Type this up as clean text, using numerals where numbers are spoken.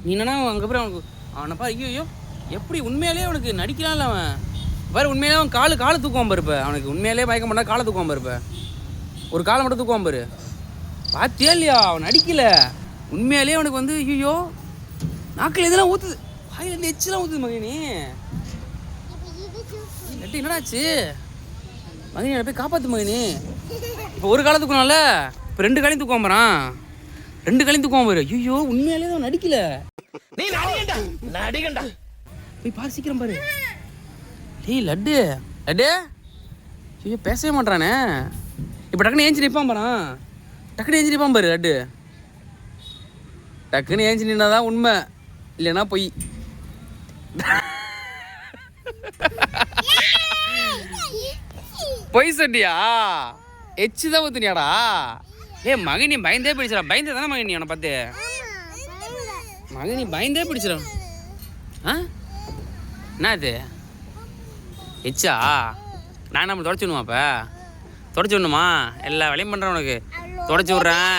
நீ என்னன்னா அங்கே அப்புறம் அவனுக்கு அவனைப்பா ஐயோ எப்படி உண்மையாலே அவனுக்கு நடிக்கலாம்ல அவன் வேறு உண்மையிலே அவன் காலை தூக்குவான் பாரு. இப்போ அவனுக்கு உண்மையிலே மயக்க மாட்டா காலை தூக்குவான் பாரு. இப்போ ஒரு காலை மட்டும் தூக்குவான் பாரு. பார்த்தியா இல்லையா? அவன் நடிக்கல. உண்மையாலே அவனுக்கு வந்து ஐயோ நாக்கில் இதெல்லாம் ஊற்றுது, வாயிலேருந்து எச்செல்லாம் ஊற்றுது. மகினி நட்டு என்னடாச்சு? மகினி என்னை போய் காப்பாற்று மகினி. இப்போ ஒரு காலை தூக்கணும்ல, இப்போ 2 காலையும் தூக்குவான் பாறான். 2 காலையும் தூக்குவான் பாரு. ஐயோ உண்மையாலே அவன் நடிக்கல. நீ நடிகண்டா போய் பாரு, சீக்கிரம் பாரு. டேய் லட்டு ஐயோ பேசவே மாட்டானே. இப்போ டக்குன்னு ஏஞ்சி நிற்பான் பாறான். டக்குன்னு ஏஞ்சி நிற்பான் பாரு லட்டு. டக்குன்னு ஏஞ்சி நின்னாதான் உண்மை, இல்லைன்னா பொய். பொய் சொன்னியா? எச்சு தான் ஊத்துனியாடா? மகினி பயந்தே பிடிச்சிடா. பயந்தே தானே மகினி அவனை பார்த்து? மகினி பயந்தே பிடிச்சிடும். என்ன அது எச்சா? நான் நம்ம தொடச்சி விடணுமா? அப்போ தொடச்சி விடணுமா? எல்லா வேலையும் பண்ணுறேன், உனக்கு தொடச்சி விட்றேன்.